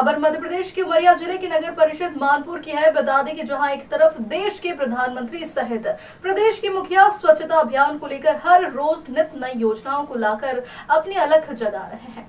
खबर मध्य प्रदेश के उमरिया जिले की नगर परिषद मानपुर की है। बता दें कि जहां एक तरफ देश के प्रधानमंत्री सहित प्रदेश के मुखिया स्वच्छता अभियान को लेकर हर रोज नित नई योजनाओं को लाकर अपनी अलख जगा रहे हैं,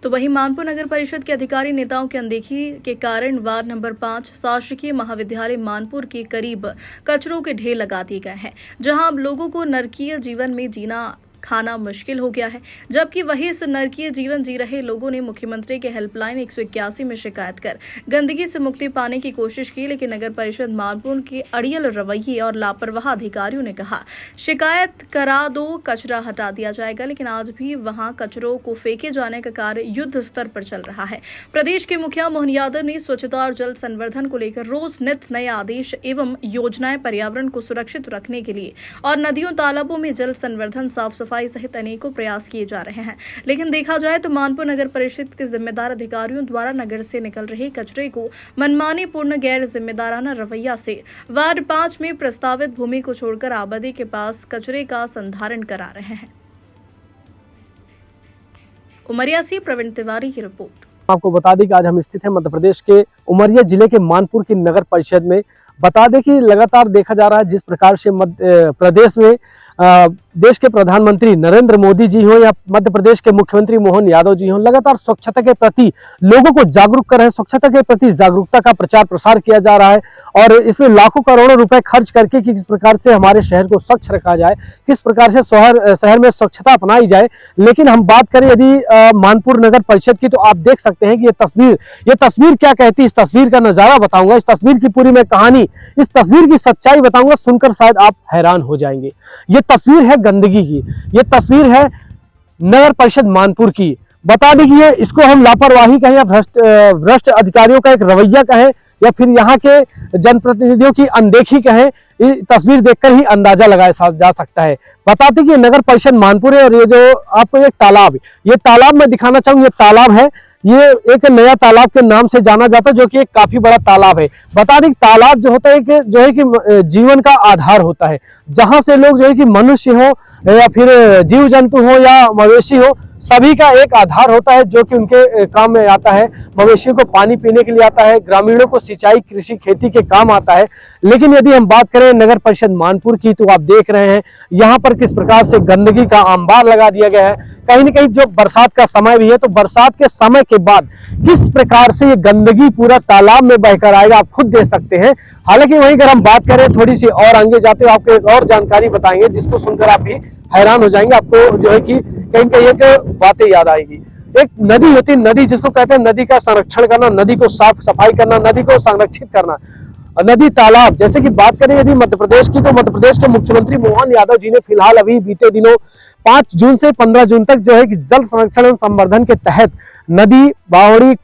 तो वहीं मानपुर नगर परिषद के अधिकारी नेताओं की अनदेखी के कारण वार्ड नंबर 5 शासकीय महाविद्यालय मानपुर के करीब कचरों के ढेर लगा दिए गए हैं, जहां अब लोगों को नरकीय जीवन में जीना खाना मुश्किल हो गया है। जबकि वही इस नरकीय जीवन जी रहे लोगों ने मुख्यमंत्री के हेल्पलाइन 181 में शिकायत कर गंदगी से मुक्ति पाने की कोशिश की, लेकिन नगर परिषद मानपुर के अड़ियल रवैये और लापरवाह अधिकारियों ने कहा शिकायत करा दो, कचरा हटा दिया जाएगा, लेकिन आज भी वहां कचरों को फेंके जाने का कार्य युद्ध स्तर पर चल रहा है। प्रदेश के मुखिया मोहन यादव ने स्वच्छता और जल संवर्धन को लेकर रोज नित नए आदेश एवं योजनाएं पर्यावरण को सुरक्षित रखने के लिए और नदियों तालाबों में जल संवर्धन, साफ सफाई सहित अनेकों प्रयास किए जा रहे हैं, लेकिन देखा जाए तो मानपुर नगर परिषद के जिम्मेदार अधिकारियों द्वारा नगर से निकल रहे कचरे को मनमानी पूर्ण गैर जिम्मेदाराना रवैया से वार्ड 5 में प्रस्तावित भूमि को छोड़कर आबादी के पास कचरे का संधारण करा रहे हैं। उमरिया से प्रवीण तिवारी की रिपोर्ट। आपको बता दें कि आज हम स्थित हैं मध्य प्रदेश के उमरिया जिले के मानपुर की नगर परिषद में। बता दें कि लगातार देखा जा रहा है जिस प्रकार से मध्य प्रदेश में देश के प्रधानमंत्री नरेंद्र मोदी जी हो या मध्य प्रदेश के मुख्यमंत्री मोहन यादव जी हो, लगातार स्वच्छता के प्रति लोगों को जागरूक कर रहे हैं। स्वच्छता के प्रति जागरूकता का प्रचार प्रसार किया जा रहा है और इसमें लाखों करोड़ों रुपए खर्च करके कि किस प्रकार से हमारे शहर को स्वच्छ रखा जाए, किस प्रकार से शहर में स्वच्छता अपनाई जाए। लेकिन हम बात करें यदि मानपुर नगर परिषद की, तो आप देख सकते हैं कि ये तस्वीर क्या कहती है। इस तस्वीर का नजारा बताऊंगा, इस तस्वीर की पूरी मैं कहानी, इस तस्वीर की सच्चाई बताऊंगा, सुनकर शायद आप हैरान हो जाएंगे। ये तस्वीर है गंदगी की, ये तस्वीर है नगर परिषद मानपुर की। बता दें कि इसको हम लापरवाही कहें या भ्रष्ट अधिकारियों का एक रवैया कहें या फिर यहाँ के जनप्रतिनिधियों की अनदेखी कहें, तस्वीर देखकर ही अंदाजा लगाया जा सकता है। बताते कि नगर परिषद मानपुर है और ये जो आपको एक तालाब, ये तालाब मैं दिखाना चाहूंगा। ये तालाब है, ये एक नया तालाब के नाम से जाना जाता है, जो कि एक काफी बड़ा तालाब है। बता दें तालाब जो होता है कि जीवन का आधार होता है, जहां से लोग जो है कि मनुष्य हो या फिर जीव जंतु हो या मवेशी हो, सभी का एक आधार होता है जो कि उनके काम में आता है। मवेशियों को पानी पीने के लिए आता है, ग्रामीणों को सिंचाई, कृषि, खेती के काम आता है। लेकिन यदि हम बात करें नगर परिषद मानपुर की, तो आप देख रहे हैं यहाँ पर किस प्रकार से गंदगी का अंबार लगा दिया गया है। कहीं न कहीं जो बरसात का समय भी है, तो बरसात के समय के बाद किस प्रकार से ये गंदगी पूरा तालाब में बहकर आएगा, आप खुद देख सकते हैं। हालांकि वहीं अगर हम बात करें थोड़ी सी और आगे जाते हुए आपको एक और जानकारी बताएंगे, जिसको सुनकर आप भी हैरान हो जाएंगे। आपको जो है कि कहीं कहीं एक बातें याद आएगी। एक नदी होती है, नदी जिसको कहते हैं नदी का संरक्षण करना, नदी को साफ सफाई करना, नदी को संरक्षित करना, नदी तालाब। जैसे कि बात करें यदि मध्य प्रदेश की, तो मध्य प्रदेश के मुख्यमंत्री मोहन यादव जी ने फिलहाल अभी बीते दिनों 5 जून से 15 जून तक जो है कि जल संरक्षण एवं संवर्धन के तहत नदी, बावड़ी,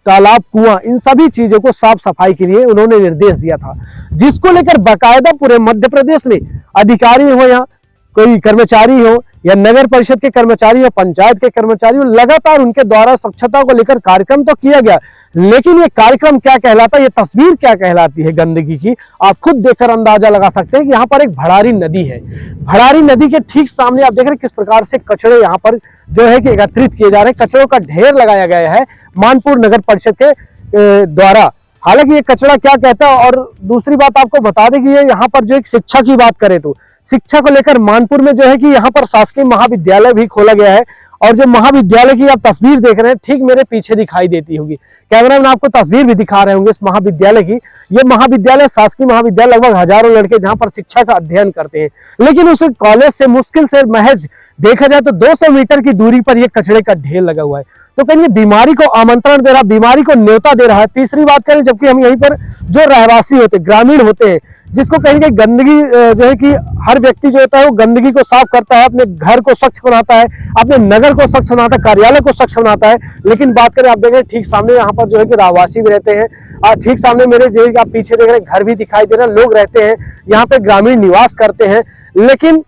तालाब, कुआं, इन सभी चीजों को साफ सफाई के लिए उन्होंने निर्देश दिया था, जिसको लेकर बाकायदा पूरे मध्य प्रदेश में अधिकारी हो या कोई कर्मचारी हो या नगर परिषद के कर्मचारी या पंचायत के कर्मचारी हो, लगातार उनके द्वारा स्वच्छता को लेकर कार्यक्रम तो किया गया। लेकिन ये कार्यक्रम क्या कहलाता है, ये तस्वीर क्या कहलाती है गंदगी की, आप खुद देखकर अंदाजा लगा सकते हैं कि यहाँ पर एक भड़ारी नदी है। भड़ारी नदी के ठीक सामने आप देख रहे हैं किस प्रकार से कचरे यहाँ पर जो है कि एकत्रित किए जा रहे हैं, कचरों का ढेर लगाया गया है मानपुर नगर परिषद के द्वारा। हालांकि ये कचरा क्या कहता है, और दूसरी बात आपको बता दें कि ये यहाँ पर जो एक शिक्षा की बात करें, तो शिक्षा को लेकर मानपुर में जो है कि यहाँ पर शासकीय महाविद्यालय भी खोला गया है। और जो महाविद्यालय की आप तस्वीर देख रहे हैं, ठीक मेरे पीछे दिखाई देती होगी, कैमरा में आपको तस्वीर भी दिखा रहे होंगे इस महाविद्यालय की। ये महाविद्यालय शासकीय महाविद्यालय, लगभग हजारों लड़के जहाँ पर शिक्षा का अध्ययन करते हैं। लेकिन उस कॉलेज से मुश्किल से महज देखा जाए तो 200 मीटर की दूरी पर यह कचरे का ढेर लगा हुआ है। तो कहीं बीमारी को आमंत्रण दे रहा, बीमारी को न्योता दे रहा है। तीसरी बात करें, जबकि हम यहीं पर जो रहवासी होते, ग्रामीण होते हैं, जिसको कहीं कहीं गंदगी जो है कि हर व्यक्ति जो होता है वो गंदगी को साफ करता है, अपने घर को स्वच्छ बनाता है, अपने नगर को स्वच्छ बनाता है, कार्यालय को स्वच्छ बनाता है। लेकिन बात करें, आप देख रहे हैं ठीक सामने यहाँ पर जो है कि रहवासी भी रहते हैं, और ठीक सामने मेरे जो है कि आप पीछे देख रहे हैं घर भी दिखाई दे रहा है, लोग रहते हैं यहाँ पे, ग्रामीण निवास करते हैं। लेकिन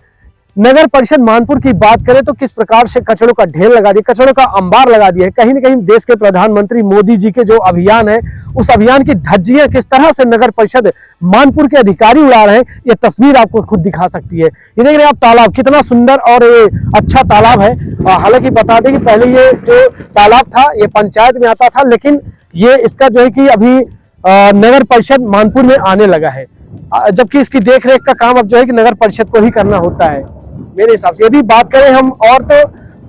नगर परिषद मानपुर की बात करें तो किस प्रकार से कचड़ों का ढेर लगा दिया, कचड़ों का अंबार लगा दिया है। कहीं ना कहीं देश के प्रधानमंत्री मोदी जी के जो अभियान है, उस अभियान की धज्जियां किस तरह से नगर परिषद मानपुर के अधिकारी उड़ा रहे हैं, ये तस्वीर आपको खुद दिखा सकती है। ये देख रहे हैं आप तालाब, कितना सुंदर और अच्छा तालाब है। हालांकि बता दें कि पहले ये जो तालाब था ये पंचायत में आता था, लेकिन ये इसका जो है कि अभी नगर परिषद मानपुर में आने लगा है, जबकि इसकी देखरेख का काम अब जो है कि नगर परिषद को ही करना होता है मेरे हिसाब से। यदि बात करें हम और तो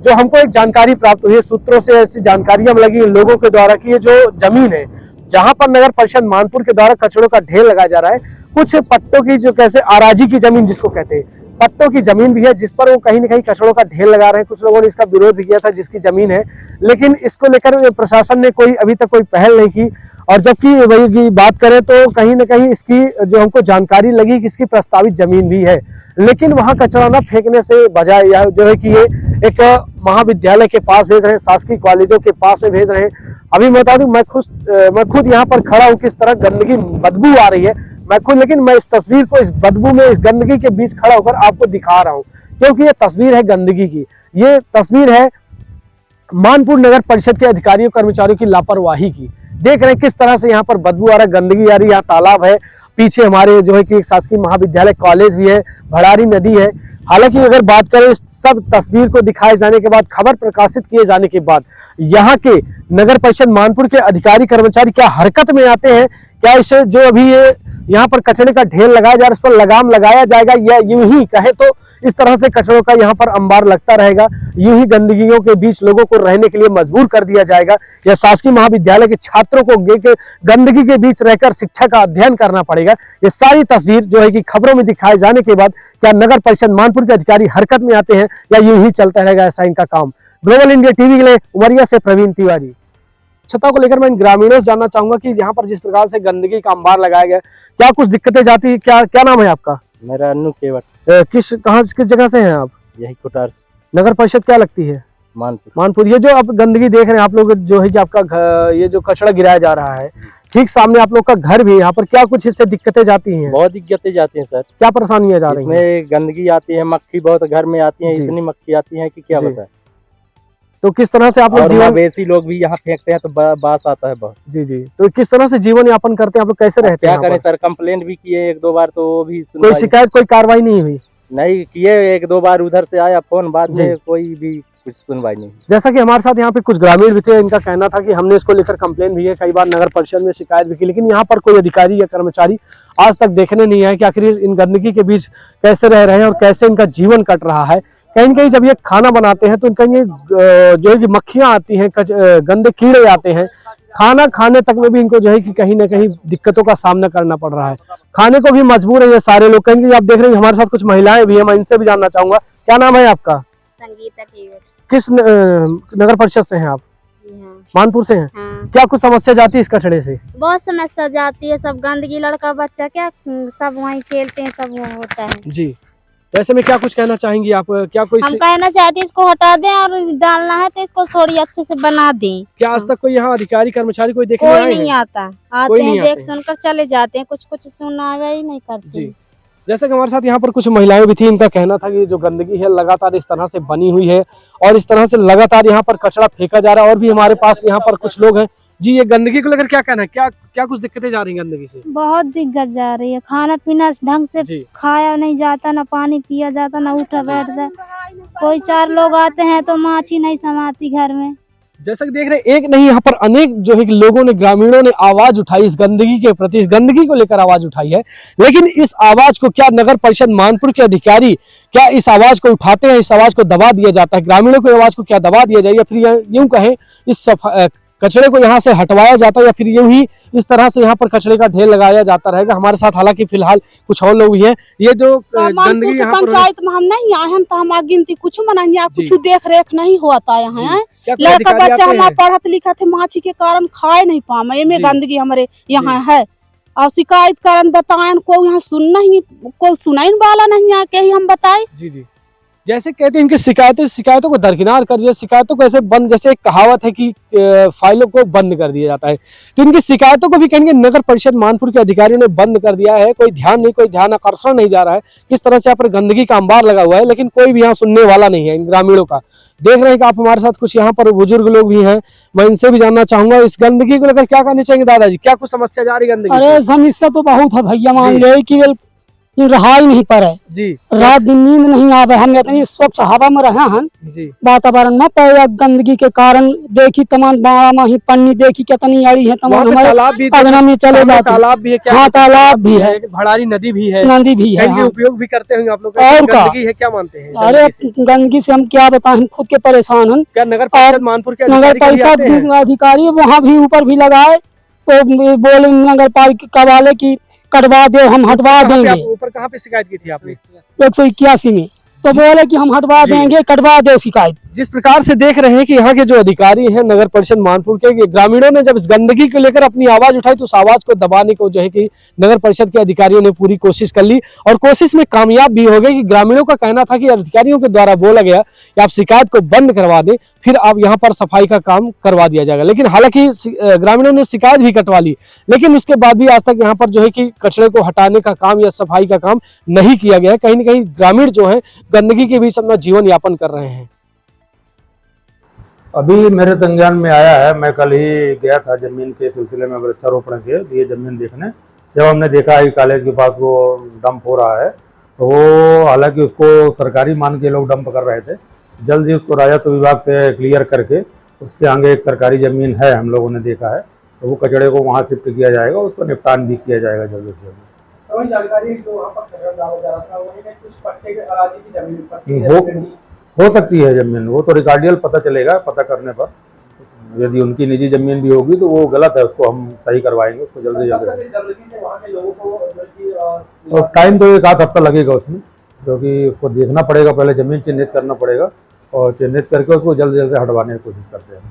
जो हमको एक जानकारी प्राप्त हुई है सूत्रों से, ऐसी जानकारियां लगी लोगों के द्वारा कि ये जो जमीन है जहां पर नगर परिषद मानपुर के द्वारा कचड़ों का ढेर लगाया जा रहा है, कुछ पट्टों की जो कैसे आराजी की जमीन जिसको कहते हैं, पट्टों की जमीन भी है जिस पर वो कहीं ना कहीं कचड़ों का ढेर लगा रहे हैं। कुछ लोगों ने इसका विरोध भी किया था जिसकी जमीन है, लेकिन इसको लेकर प्रशासन ने कोई अभी तक कोई पहल नहीं की। और जबकि वही की बात करें तो कहीं ना कहीं इसकी जो हमको जानकारी लगी कि इसकी प्रस्तावित जमीन भी है, लेकिन वहां कचरा न फेंकने से बजाय यह जो है कि ये एक महाविद्यालय के पास भेज रहे हैं, शासकीय कॉलेजों के पास में भेज रहे हैं। अभी मैं बता दूं, मैं खुद यहाँ पर खड़ा हूँ, किस तरह गंदगी बदबू आ रही है मैं खुद, लेकिन मैं इस तस्वीर को इस बदबू में, इस गंदगी के बीच खड़ा होकर आपको दिखा रहा हूँ, क्योंकि ये तस्वीर है गंदगी की। ये तस्वीर है मानपुर नगर परिषद के अधिकारियों कर्मचारियों की लापरवाही की। देख रहे हैं किस तरह से यहाँ पर बदबू आ रहा है, गंदगी आ रही है। यहाँ तालाब है, पीछे हमारे जो है कि एक शासकीय महाविद्यालय कॉलेज भी है, भड़ारी नदी है। हालांकि अगर बात करें इस सब तस्वीर को दिखाए जाने के बाद, खबर प्रकाशित किए जाने के बाद, यहाँ के नगर परिषद मानपुर के अधिकारी कर्मचारी क्या हरकत में आते हैं, क्या इसे जो अभी ये यहाँ पर कचरे का ढेर लगाया जा रहा है इस पर लगाम लगाया जाएगा, या यूं ही कहे तो इस तरह से कचरों का यहाँ पर अंबार लगता रहेगा, यूं ही गंदगियों के बीच लोगों को रहने के लिए मजबूर कर दिया जाएगा, या शासकीय महाविद्यालय के छात्रों को गंदगी के बीच रहकर शिक्षा का अध्ययन करना पड़ेगा। ये सारी तस्वीर जो है कि खबरों में दिखाए जाने के बाद क्या नगर परिषद मानपुर के अधिकारी हरकत में आते हैं, या यूं ही चलता रहेगा ऐसा इनका काम। ग्लोबल इंडिया टीवी के लिए उमरिया से प्रवीण तिवारी। स्वच्छता को लेकर मैं इन ग्रामीणों से जानना चाहूंगा कि यहाँ पर जिस प्रकार से गंदगी का अंबार लगाया गया, क्या कुछ दिक्कतें जाती है? क्या क्या नाम है आपका? मेरा अन्नू केवट। किस जगह से हैं आप? यही कुटार से। नगर परिषद क्या लगती है? मानपुर। ये जो आप गंदगी देख रहे हैं आप लोग, जो है कि आपका ये जो कचरा गिराया जा रहा है, ठीक सामने आप लोग का घर भी है, यहाँ पर क्या कुछ इससे दिक्कतें जाती हैं? बहुत दिक्कतें जाती हैं सर। क्या परेशानियां जा रही हैं? इसमें गंदगी आती है, मक्खी बहुत घर में आती है, इतनी मक्खी आती है कि क्या बताएं। तो किस तरह से आप लोग जीवन, मवेशी लोग भी यहाँ फेंकते हैं तो बास आता है बहुत। जी जी, तो किस तरह से जीवन यापन करते हैं आप लोग, कैसे रहते हैं? क्या करें सर, कंप्लेंट भी किए एक दो बार तो वो भी कोई शिकायत, कोई कार्रवाई नहीं हुई? नहीं किए, एक दो बार उधर से आया फोन, बाद में कोई भी कुछ सुनवाई नहीं। जैसा कि हमारे साथ यहाँ पे कुछ ग्रामीण भी थे, इनका कहना था कि हमने इसको लेकर कंप्लेन भी है, कई बार नगर परिषद में शिकायत भी की, लेकिन यहाँ पर कोई अधिकारी या कर्मचारी आज तक देखने नहीं आए कि आखिर इन गंदगी के बीच कैसे रह रहे हैं और कैसे इनका जीवन कट रहा है। कहीं न कहीं जब ये खाना बनाते हैं तो कहीं जो है कि मक्खियां आती हैं, गंदे कीड़े आते हैं, खाना खाने तक में भी इनको जो है कि कहीं ना कहीं दिक्कतों का सामना करना पड़ रहा है। खाने को भी मजबूर है ये सारे लोग। कहीं आप देख रहे हैं हमारे साथ कुछ महिलाएं भी हैं, मैं इनसे भी जानना चाहूंगा। क्या नाम है आपका? संगीता केवट। किस नगर परिषद से हैं आप? मानपुर से हैं। हाँ। क्या कुछ समस्या जाती है इस कचड़े से? बहुत समस्या जाती है, सब गंदगी, लड़का बच्चा क्या सब वहीं खेलते हैं, सब वो होता है जी। ऐसे में क्या कुछ कहना चाहेंगी आप? क्या कोई हम कहना चाहते हैं इसको हटा दें और डालना है तो इसको थोड़ी अच्छे से बना दें। क्या आज तक कोई यहाँ अधिकारी कर्मचारी कोई देखने कोई आए हैं? नहीं आता, आते हैं देख सुनकर चले जाते हैं, कुछ सुनावा ही नहीं करते। जी। जैसे कि हमारे साथ यहाँ पर कुछ महिलाएं भी थी, इनका कहना था कि जो गंदगी है लगातार इस तरह से बनी हुई है और इस तरह से लगातार यहाँ पर कचरा फेंका जा रहा है। और भी हमारे पास यहाँ पर कुछ लोग हैं। जी, ये गंदगी को लेकर क्या कहना है? क्या कुछ दिक्कतें जा रही हैं गंदगी से? बहुत दिक्कत जा रही है, खाना पीना ढंग से खाया नहीं जाता, ना पानी पिया जाता, ना उठा बैठता। कोई चार लोग आते हैं तो माछी नहीं समाती घर में। जैसा कि देख रहे हैं, एक नहीं यहाँ पर अनेक जो है कि लोगों ने, ग्रामीणों ने आवाज उठाई इस गंदगी के प्रति, इस गंदगी को लेकर आवाज उठाई है। लेकिन इस आवाज को क्या नगर परिषद मानपुर के अधिकारी क्या इस आवाज को उठाते हैं? इस आवाज को दबा दिया जाता है? ग्रामीणों की आवाज को क्या दबा दिया जाए, या फिर यूं कहें इस कचरे को यहाँ से हटवाया जाता है, या फिर यूं ही इस तरह से यहाँ पर कचरे का ढेर लगाया जाता रहेगा? हमारे साथ हालांकि फिलहाल कुछ और लोग भी हैं। ये जो गंदगी यहाँ पंचायत में हम नहीं आए हैं तो हम गिनती कुछ मनाएंगे, कुछ देख रेख नहीं होता यहाँ। लड़का बच्चा हमारा पढ़त लिखत है, माछी के कारण खाए नहीं पाए, ये में गंदगी हमारे यहाँ है। और शिकायत कारण बताएं, कोई यहाँ सुनना ही, कोई सुनाई वाला नहीं आके ही हम बताए। जी जी। जैसे कहते हैं इनकी शिकायतों को दरकिनार कर दिया, शिकायतों को ऐसे बंद, जैसे एक कहावत है कि फाइलों को बंद कर दिया जाता है, तो इनकी शिकायतों को भी कहेंगे नगर परिषद मानपुर के अधिकारियों ने बंद कर दिया है। कोई ध्यान आकर्षण नहीं जा रहा है। किस तरह से यहाँ पर गंदगी का अंबार लगा हुआ है, लेकिन कोई भी यहाँ सुनने वाला नहीं है इन ग्रामीणों का। देख रहे हैं कि आप हमारे साथ कुछ यहाँ पर बुजुर्ग लोग भी हैं, मैं इनसे भी जानना चाहूंगा इस गंदगी को लेकर क्या कहना चाहेंगे। दादाजी, क्या कुछ समस्या जा रही है गंदगी से? अरे समस्या तो बहुत है भैया, मान ले कि रहा ही नहीं पर है जी, रात दिन नींद नहीं आवे। हम इतनी स्वच्छ हवा में रहे हैं जी, वातावरण में, पर गंदगी के कारण देखी तमाम बाड़ा ही पन्नी देखी कितनी अड़ी है, तमाम हमारे तालाब भी अगना में चले जाते। तालाब भी है क्या? हाँ तालाब भी है, भड़ारी नदी भी है, नदी भी है। हाँ। उपयोग भी करते हैं आप लोग? और क्या गंदगी है, क्या मानते हैं? अरे गंदगी से हम क्या बताएं, हम खुद के परेशान हैं। क्या नगर परिषद मानपुर के नगर परिषद अधिकारी वहाँ भी ऊपर भी लगाए तो बोले नगर पालिका वाले की कटवा दे, हम हटवा देंगे। ऊपर कहाँ पे शिकायत की थी आपने? 181 में, तो बोले कि हम हटवा देंगे, कटवा दे शिकायत। जिस प्रकार से देख रहे हैं कि यहाँ के जो अधिकारी हैं नगर परिषद मानपुर के, ग्रामीणों ने जब इस गंदगी को लेकर अपनी आवाज उठाई तो उस आवाज को दबाने को जो है कि नगर परिषद के अधिकारियों ने पूरी कोशिश कर ली और कोशिश में कामयाब भी हो गए। कि ग्रामीणों का कहना था कि अधिकारियों के द्वारा बोला गया कि आप शिकायत को बंद करवा दें, फिर आप यहाँ पर सफाई का काम करवा दिया जाएगा। लेकिन हालांकि ग्रामीणों ने शिकायत भी कटवा ली, लेकिन उसके बाद भी आज तक यहाँ पर जो है कि कचरे को हटाने का काम या सफाई का काम नहीं किया गया है। कहीं ना कहीं ग्रामीण जो है गंदगी के बीच अपना जीवन यापन कर रहे हैं। अभी मेरे संज्ञान में आया है, मैं कल ही गया था जमीन के सिलसिले में वृक्षारोपण के लिए जमीन देखने। जब हमने देखा कि कॉलेज के पास वो डंप हो रहा है, तो वो हालांकि उसको सरकारी मान के लोग डंप कर रहे थे। जल्द ही उसको राजस्व विभाग से क्लियर करके उसके आगे एक सरकारी ज़मीन है, हम लोगों ने देखा है, तो वो कचड़े को वहाँ शिफ्ट किया जाएगा, उसको निपटान भी किया जाएगा जल्द से जल्द। जानकारी जो वहाँ पर कचरा डाला जा रहा था, वहीं पे कुछ पट्टे के अराजी की जमीन हो सकती है जमीन, वो तो रिकॉर्डियल पता चलेगा, पता करने पर यदि उनकी निजी जमीन भी होगी तो वो गलत है, उसको हम सही करवाएंगे, उसको जल्द से जल्द। और टाइम तो 1 आध हफ्ता लगेगा उसमें, क्योंकि उसको देखना पड़ेगा, पहले जमीन चिन्हित करना पड़ेगा और चिन्हित करके उसको जल्द से जल्द हटवाने की कोशिश करते हैं।